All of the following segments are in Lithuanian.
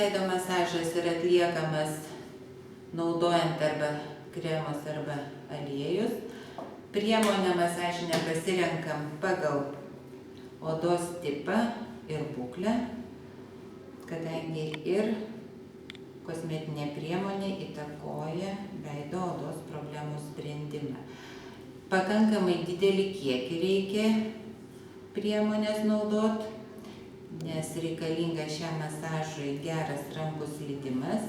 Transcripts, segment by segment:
veido masažas yra atliekamas naudojant arba kremus arba aliejus. Priemonę masažinę pasirenkam pagal odos tipą ir būklę, kadangi ir kosmetinė priemonė įtakoja veido odos problemų sprendimą. Pakankamai didelį kiekį reikia priemonės naudot, nes reikalinga šiam masažui geras rankų slydimas.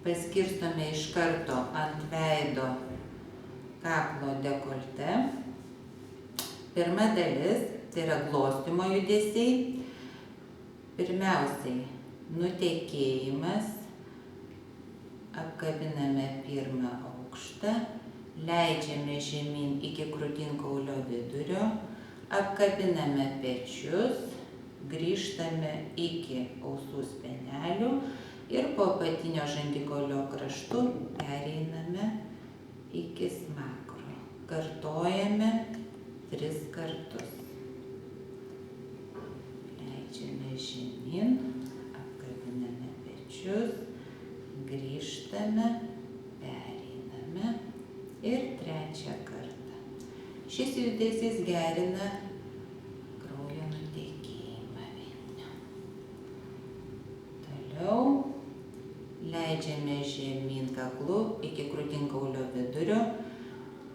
Paskirstome iš karto ant veido kaklo dekolte. Pirma dalis, tai yra glostymo judesiai. Pirmiausiai nutekėjimas, apkabiname pirmą aukštą, leidžiame žemyn iki krūtinkaulio vidurio, apkabiname pečius, grįžtame iki ausų spenelių ir po apatinio žandikaulio kraštų pereiname iki smakro. Kartojame 3 kartus. Leidžiame žemyn, apkabiname pečius, grįžtame, pereiname ir 3 kartą. Šis judesys gerina kraujo nutekėjimą veidinio. Toliau leidžiame žemyn kaklu iki krūtinkaulio vidurio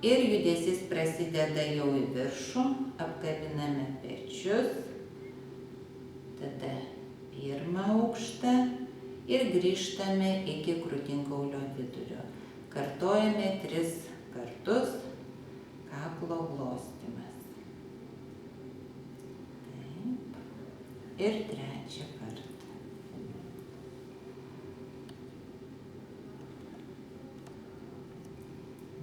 ir judesys prasideda jau į viršų, apkabiname pečius, tada pirmą aukštą ir grįžtame iki krūtinkaulio vidurio. Kartojame 3 kartus kaklo glostymas. Taip. Ir 3 kartą.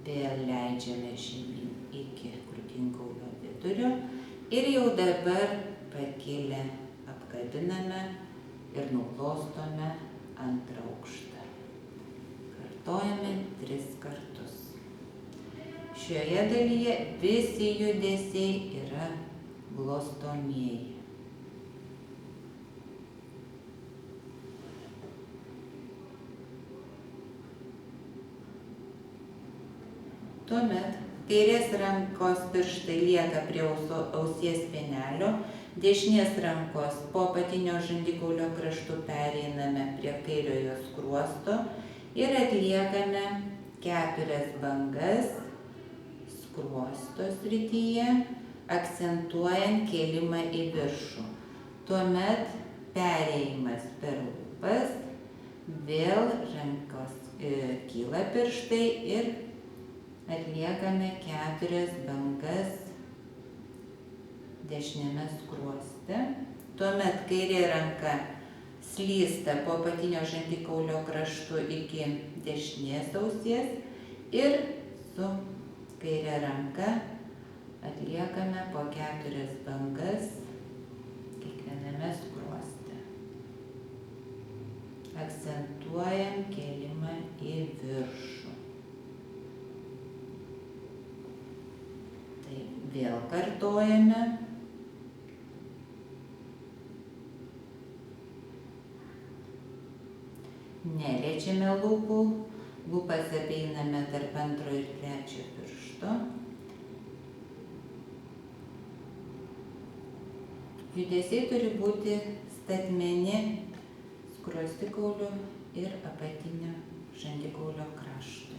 Vėl leidžiame žemyn iki krūtinkaulio vidurio ir jau dabar pakilę apkabiname ir nuglostome 2 aukštą. Kartojame 3 kartus. Šioje dalyje visi judesiai yra glostomieji. Tuomet kairės rankos pirštai lieka prie ausies spenelio, dešinės rankos po apatinio žandikaulio kraštų pereiname prie kairiojo skruosto ir atliekame 4 bangas skruosto srityje, akcentuojant kėlimą į viršų. Tuomet perėjimas per lūpas, vėl rankos kyla pirštai ir atliekame 4 bangas dešiniame skruoste. Tuomet kairė ranka slysta po apatinio žandikaulio kraštų iki dešinės ausies ir su kairė ranka atliekame po 4 bangas kiekviename skruoste. Akcentuojam kėlimą į viršų. Vėl kartojame. Neliečiame lūpų, lūpas apeiname tarp 2 ir 3 piršto. Judesiai turi būti statmeni skruostikaulių ir apatinio žandikaulio kraštui.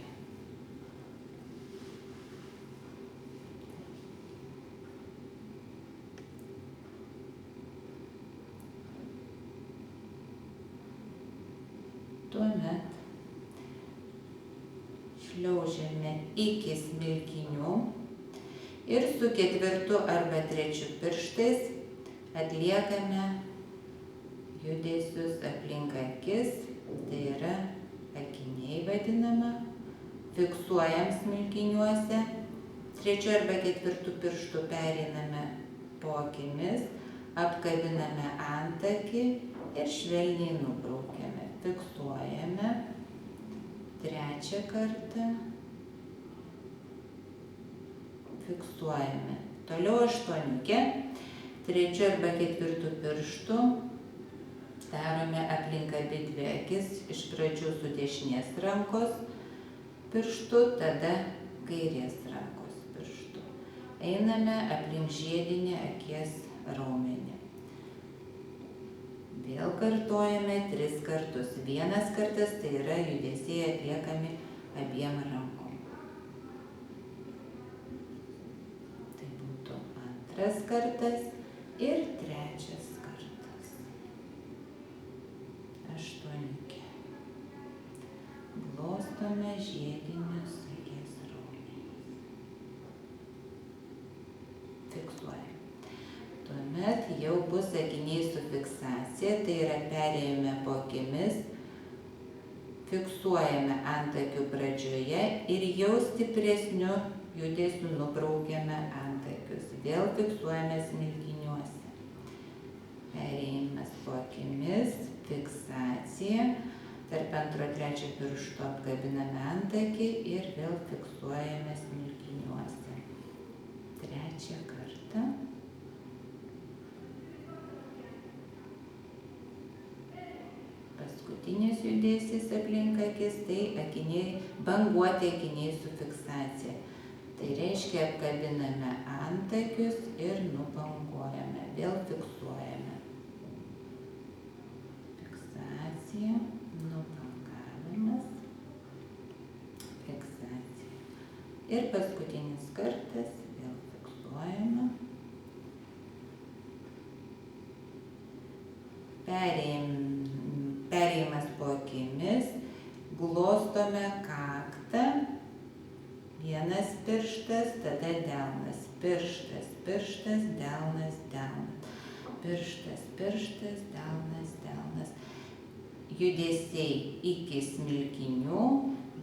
Tuomet šliaužiame iki smilkinių ir su 4 arba 3 pirštais atliekame judesius aplink akis, tai yra akiniai vadinama, fiksuojam smilkiniuose, 3 arba 4 pirštų pereiname po akimis, apkabiname antakį ir švelniai nubraukiame. Fiksuojame 3 kartą, fiksuojame. Toliau 8, 3 arba 4 pirštų Darome aplink abidvi akis, iš pradžių su dešinės rankos pirštu, tada kairės rankos pirštu. Einame aplink žiedinį akies raumenį. Vėl kartojame 3 kartus. 1 kartas tai yra judesiai atliekami abiem rankom. Tai būtų 2 kartas ir 3 kartas. 8. Glostome žiedinius akies raumenis. Fiksuojame. Tuomet jau bus akiniai su fiksacija, tai yra perėjome po akimis, fiksuojame antakių pradžioje ir jau stipresniu judesiu nubraukiame antakius. Vėl fiksuojame smilkiniuose. Perėjimas po akimis, fiksacija, tarp 2-3 piršto apkabiname antakį ir vėl fiksuojame smilkiniuose. 3 kartą. Paskutinis judesys aplink akis, tai akiniai, banguoti akiniai su fiksacija. Tai reiškia apkabiname antakius ir nubanguojame. Vėl fiksuojame. Fiksacija, nubangavimas, fiksacija. Ir paskutinis kartas, vėl fiksuojame. Perėjimas po akimis, glostome kaktą, 1 pirštas, tada delnas, pirštas, pirštas, delnas, delnas, pirštas, pirštas, delnas, delnas. Judesiai iki smilkinių,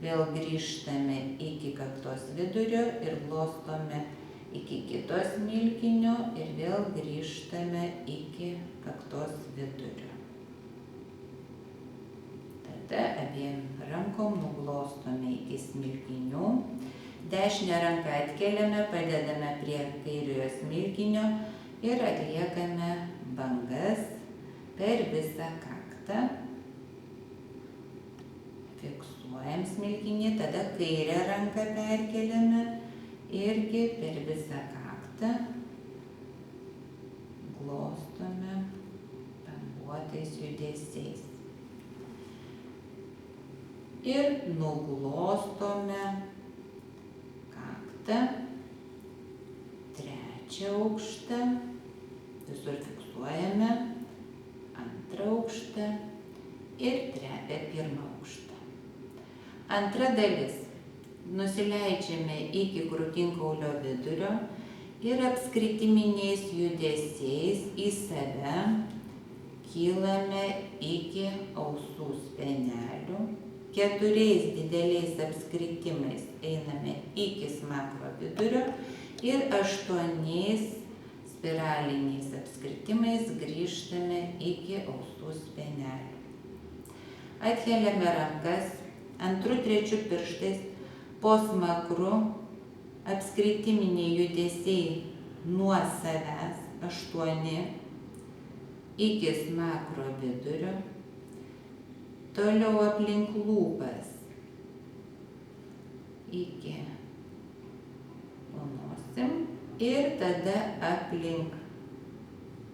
vėl grįžtame iki kaktos vidurio ir glostome iki kito smilkinio ir vėl grįžtame iki kaktos vidurio. Tada abiem rankom nuglostome iki smilkinių. Dešinę ranką atkeliame, padedame prie kairiojo smilkinio ir atliekame bangas per visą kaktą. Fiksuojam smilkinį, tada kairę ranką perkeliame irgi per visą kaktą. Glostome banguotais judesiais. Ir nuglostome kaktą, 3 aukštą, visur fiksuojame, 2 aukštą ir 1 aukštą. Antra dalis. Nusileidžiame iki krūtinkaulio vidurio ir apskritiminiais judesiais į save kylame iki ausų spenelių. 4 dideliais apskritimais einame iki smakro vidurio ir 8 spiraliniais apskritimais grįžtame iki ausų spenelių. Atkeliame rankas 2-3 pirštais po smakru, apskritiminiai judesiai nuo savęs 8 iki smakro vidurio. Toliau aplink lūpas iki nosim ir tada aplink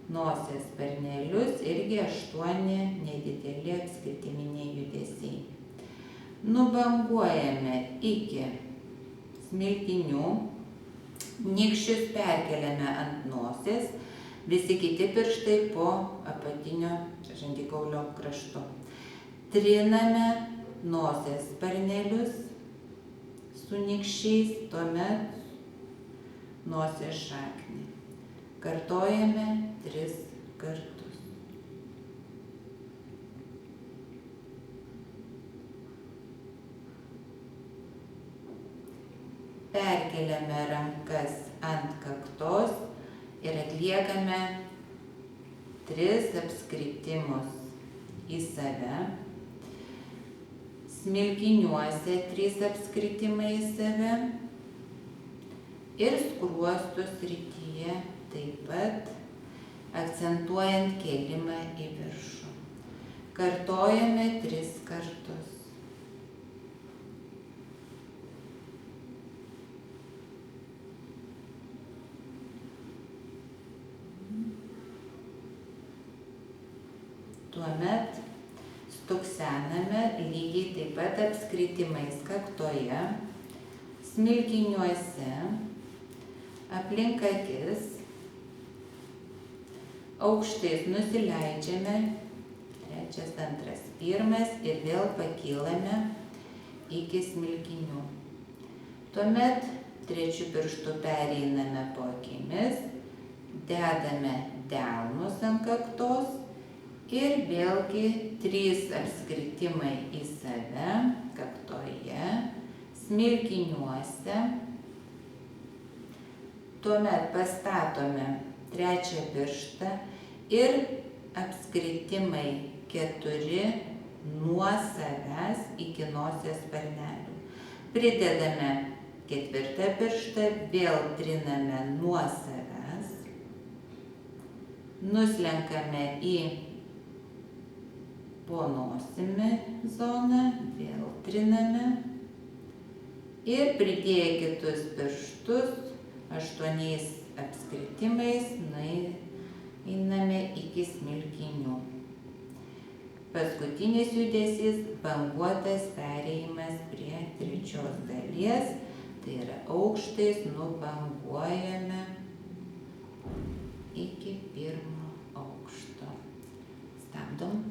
nosies sparnelius irgi 8 nedideli apskritiminiai judesiai. Nubanguojame iki smilkinių, nykščius perkeliame ant nosies, visi kiti pirštai po apatinio žandikaulio kraštu. Triname nosies sparnelius su nykščiais, tuomet nosies šaknį. Kartojame 3 kartus. Perkeliame rankas ant kaktos ir atliekame 3 apskritimus į save. Smilkiniuose 3 apskritimai į save ir skruostų srityje taip pat akcentuojant kėlimą į viršų. Kartojame 3 kartus. Tuomet stuksename lygiai taip pat apskritimais kaktoje, smilkiniuose, aplink akis, aukštais nusileidžiame, 3, 2, 1 ir vėl pakylame iki smilkinių. Tuomet 3 pirštu pereiname po akimis, dedame delnus ant kaktos ir vėlgi 3 apskritimai į save, kaktoje, smilkiniuose. Tuomet pastatome 3 pirštą ir apskritimai 4 nuo savęs iki nosies sparnelių. Pridedame 4 pirštą, vėl triname nuo savęs, nuslenkame į po nosimi zoną, vėl triname ir pridėję kitus pirštus 8 apskritimais einame iki smilkinių. Paskutinis judesys – banguotas perėjimas prie 3 dalies, tai yra aukštais nubanguojame iki 1 aukšto. Stabdom.